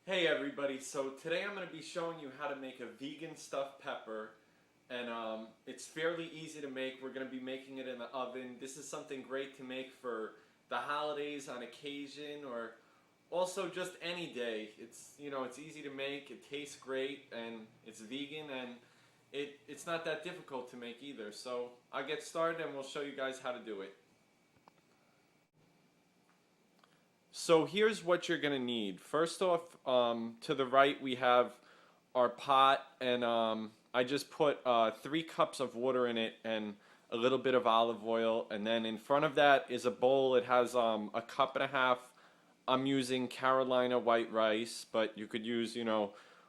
Hey everybody, so today I'm going to be showing you how to make a vegan stuffed pepper, and it's fairly easy to make. We're going to be making it in the oven. This is something great to make for the holidays on occasion, or also just any day. It's easy to make, it tastes great, and it's vegan, and it's not that difficult to make either. So I'll get started and we'll show you guys how to do it. So here's what you're gonna need. First off, to the right we have our pot, and I just put 3 cups of water in it and a little bit of olive oil, and then in front of that is a bowl. It has a cup and a half. I'm using Carolina white rice, but you could use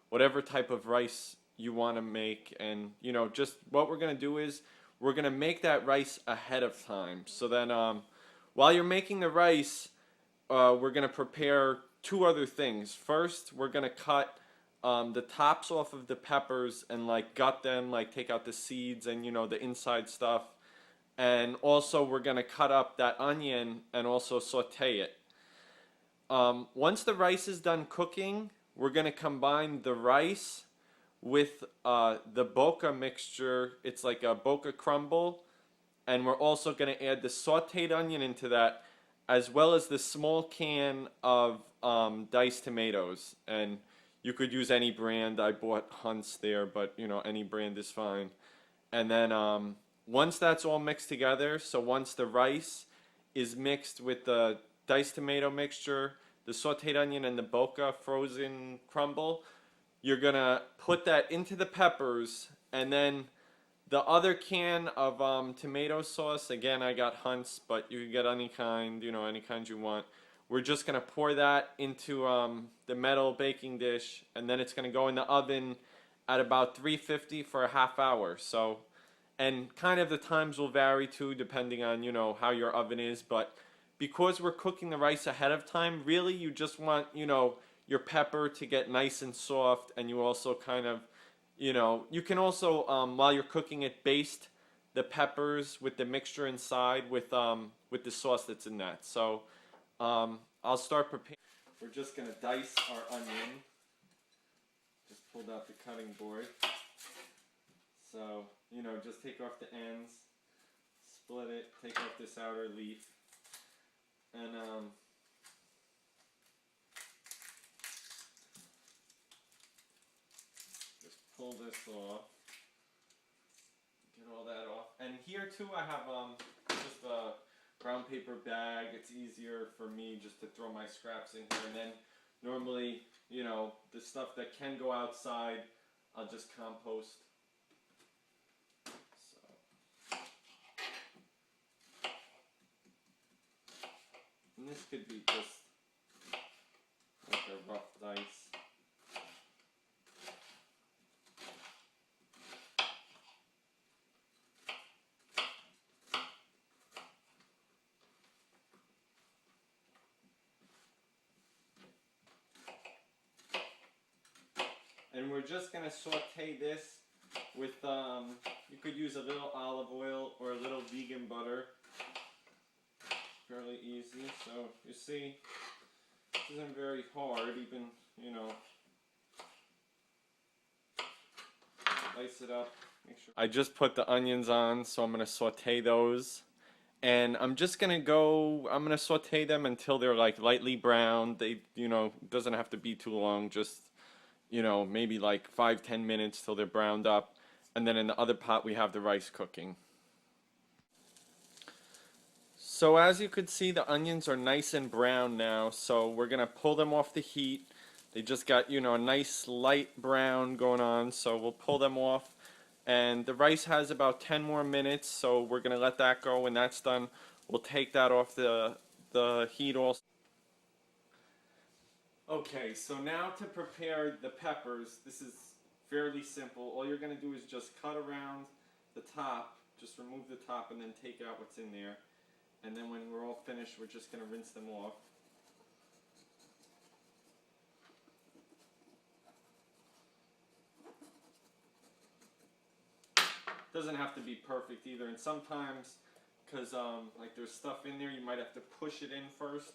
whatever type of rice you want to make, and just what we're gonna do is we're gonna make that rice ahead of time. So then while you're making the rice, we're going to prepare 2 other things. First, we're going to cut the tops off of the peppers and like gut them, like take out the seeds and the inside stuff. And also, we're going to cut up that onion and also saute it. Once the rice is done cooking, we're going to combine the rice with the Boca mixture. It's like a Boca crumble. And we're also going to add the sauteed onion into that, as well as the small can of diced tomatoes. And you could use any brand. I bought Hunt's there, but any brand is fine. And then once that's all mixed together, so once the rice is mixed with the diced tomato mixture, the sauteed onion, and the Boca frozen crumble, you're gonna put that into the peppers, and then the other can of tomato sauce, again I got Hunt's, but you can get any kind, any kind you want. We're just going to pour that into the metal baking dish, and then it's going to go in the oven at about 350 for a half hour. So, and kind of the times will vary too, depending on, how your oven is, but because we're cooking the rice ahead of time, really you just want, your pepper to get nice and soft, and you also kind of you can also, while you're cooking it, baste the peppers with the mixture inside with the sauce that's in that. So I'll start preparing. We're just gonna dice our onion. Just pulled out the cutting board. So just take off the ends, split it, take off this outer leaf, and pull this off, get all that off. And here too I have just a brown paper bag. It's easier for me just to throw my scraps in here, and then normally the stuff that can go outside I'll just compost. So, and this could be just like a rough dice. And we're just going to saute this with, you could use a little olive oil or a little vegan butter. Fairly easy. So you see, this isn't very hard, even, slice it up. Make sure. I just put the onions on, so I'm going to saute those. And I'm going to saute them until they're like lightly brown. They, doesn't have to be too long, just maybe like 5-10 minutes till they're browned up. And then in the other pot we have the rice cooking. So as you could see, the onions are nice and brown now, so we're gonna pull them off the heat. They just got a nice light brown going on, so we'll pull them off. And the rice has about 10 more minutes, so we're gonna let that go. When that's done, we'll take that off the heat also. Okay, so now to prepare the peppers, this is fairly simple. All you're going to do is just cut around the top, just remove the top and then take out what's in there. And then when we're all finished, we're just going to rinse them off. Doesn't have to be perfect either, and sometimes, because like there's stuff in there, you might have to push it in first.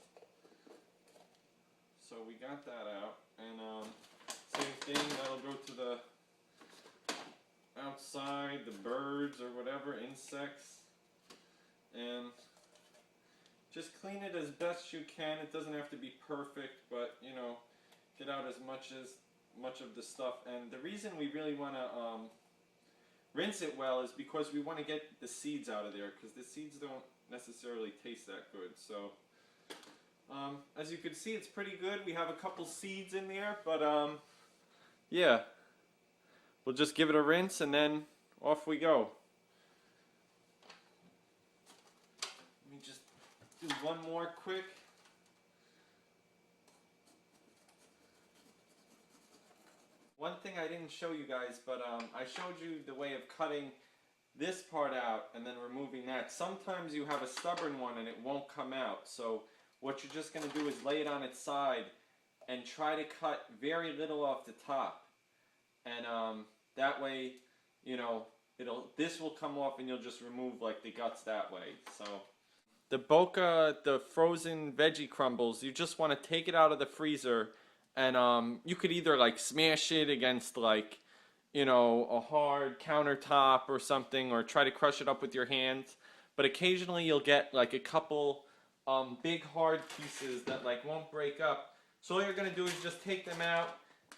So we got that out, and same thing, that'll go to the outside, the birds or whatever, insects, and just clean it as best you can. It doesn't have to be perfect, but you know, get out as much of the stuff. And the reason we really want to rinse it well is because we want to get the seeds out of there, because the seeds don't necessarily taste that good. So as you can see, it's pretty good. We have a couple seeds in there, but yeah, we'll just give it a rinse and then off we go. Let me just do one more quick. One thing I didn't show you guys, but I showed you the way of cutting this part out and then removing that. Sometimes you have a stubborn one and it won't come out. So what you're just going to do is lay it on its side and try to cut very little off the top. And that way, you know, this will come off and you'll just remove like the guts that way. So the frozen veggie crumbles, you just want to take it out of the freezer, and you could either like smash it against like, you know, a hard countertop or something, or try to crush it up with your hands. But occasionally you'll get like a couple big hard pieces that like won't break up. So all you're gonna do is just take them out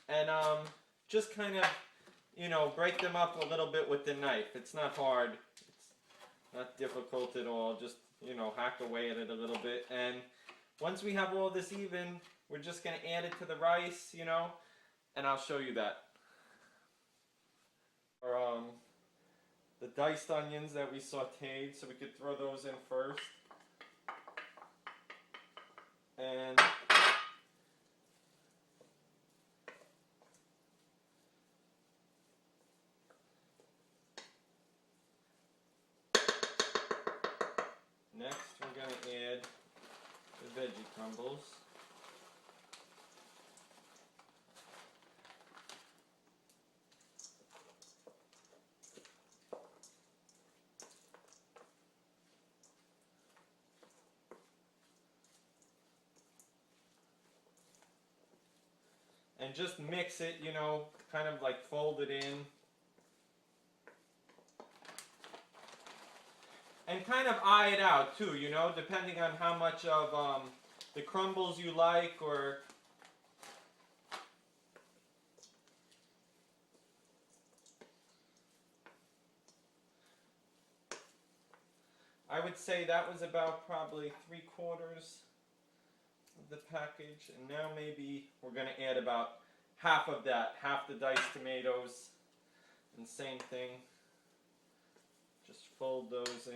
and just kind of, you know, break them up a little bit with the knife. It's not hard. It's not difficult at all. Just, you know, hack away at it a little bit. And once we have all this even, we're just gonna add it to the rice, you know, and I'll show you that. Or the diced onions that we sauteed, so we could throw those in first. And next we're going to add the veggie crumbles. And just mix it, you know, kind of like fold it in. And kind of eye it out too, you know, depending on how much of the crumbles you like, or I would say that was about probably 3/4 of the package, and now maybe we're going to add about half of that, half the diced tomatoes, and same thing, just fold those in.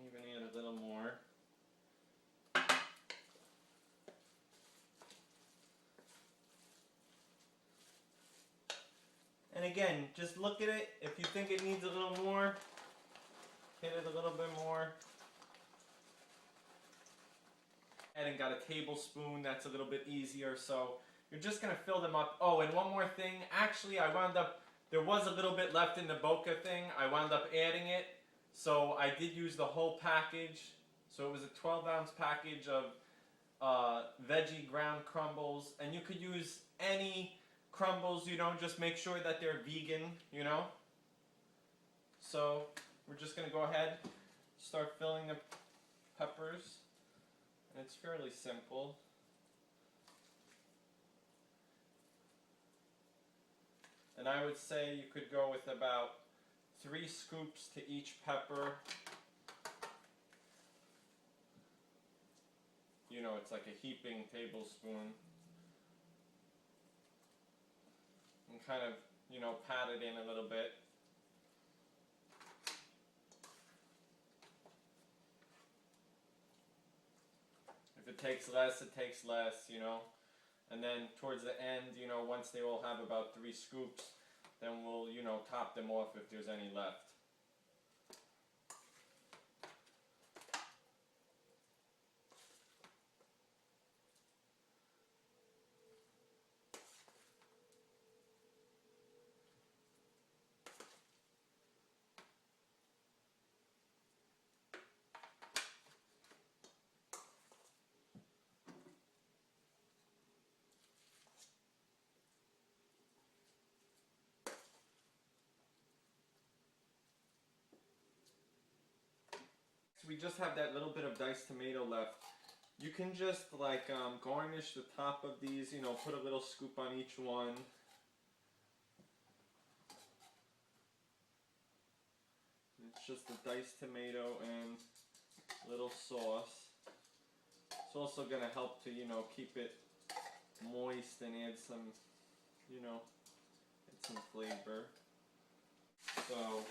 Even add a little more. And again, just look at it. If you think it needs a little more, hit it a little bit more. And got a tablespoon, that's a little bit easier. So you're just going to fill them up. Oh, and one more thing. Actually, there was a little bit left in the Boca thing. I wound up adding it. So I did use the whole package. So it was a 12-ounce package of veggie ground crumbles. And you could use any crumbles, you know, just make sure that they're vegan, you know. So we're just going to go ahead, start filling the peppers. And it's fairly simple. And I would say you could go with about 3 scoops to each pepper. You know, it's like a heaping tablespoon. And kind of, you know, pat it in a little bit. If it takes less, it takes less, you know. And then towards the end, you know, once they all have about 3 scoops, then we'll, you know, top them off if there's any left. So we just have that little bit of diced tomato left. You can just like garnish the top of these, you know, put a little scoop on each one. It's just a diced tomato and little sauce. It's also going to help to, you know, keep it moist and add some, you know, add some flavor. So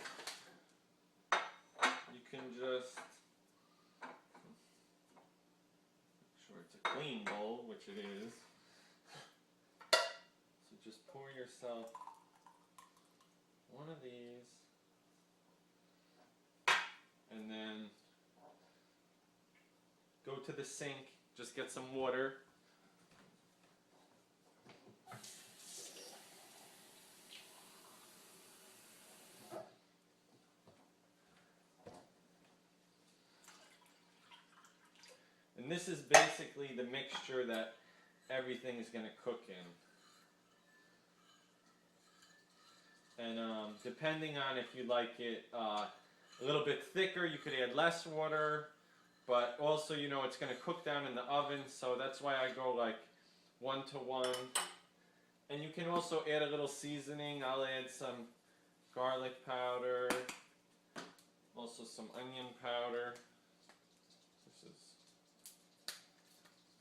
you can just make sure it's a clean bowl, which it is. So just pour yourself one of these, and then go to the sink, just get some water. And this is basically the mixture that everything is going to cook in. And depending on if you like it a little bit thicker, you could add less water. But also, you know, it's going to cook down in the oven, so that's why I go like 1 to 1. And you can also add a little seasoning. I'll add some garlic powder, also some onion powder. This is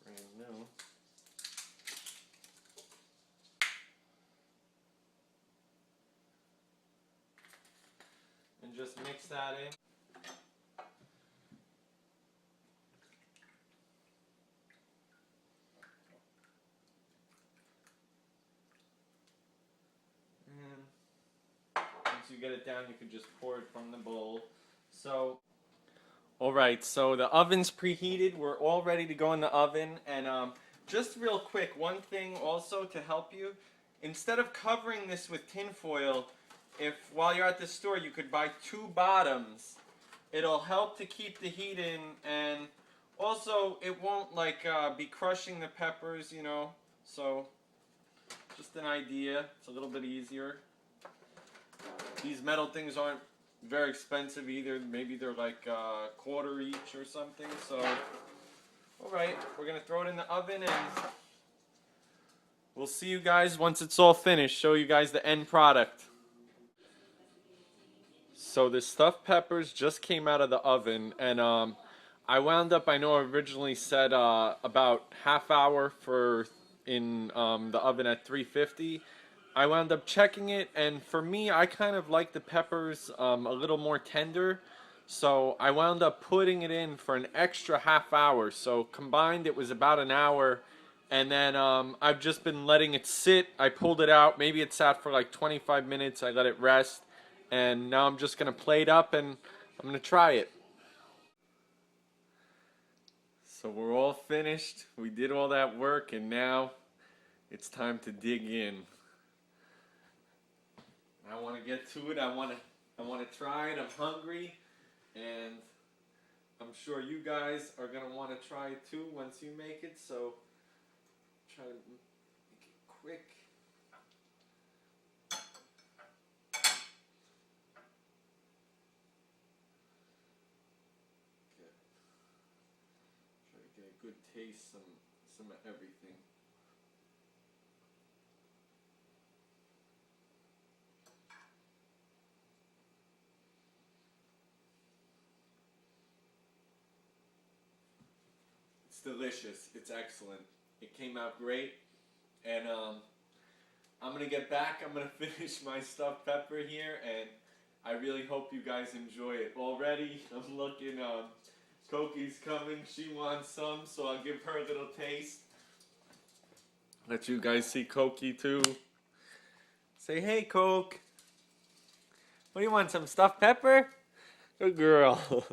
brand new. And just mix that in. Once you get it down, you can just pour it from the bowl. So, alright, so the oven's preheated. We're all ready to go in the oven. And just real quick, one thing also to help you. Instead of covering this with tin foil, if while you're at the store you could buy 2 bottoms, it'll help to keep the heat in, and also it won't like be crushing the peppers, you know. So just an idea. It's a little bit easier. These metal things aren't very expensive either. Maybe they're like a quarter each or something. So, alright, we're going to throw it in the oven and we'll see you guys once it's all finished. Show you guys the end product. So the stuffed peppers just came out of the oven, and I wound up, I know I originally said about half hour in the oven at 350. I wound up checking it, and for me, I kind of like the peppers a little more tender, so I wound up putting it in for an extra half hour. So combined, it was about an hour, and then I've just been letting it sit. I pulled it out. Maybe it sat for like 25 minutes. I let it rest, and now I'm just going to plate up, and I'm going to try it. So we're all finished. We did all that work, and now it's time to dig in. I want to get to it. I want to try it. I'm hungry, and I'm sure you guys are going to want to try it too once you make it. So try to make it quick. Try to get a good taste, some of everything. It's delicious. It's excellent. It came out great, and I'm gonna get back. I'm gonna finish my stuffed pepper here, and I really hope you guys enjoy it. Already, I'm looking. Koki's coming. She wants some, so I'll give her a little taste. Let you guys see Koki too. Say hey, Coke. What do you want? Some stuffed pepper? Good girl.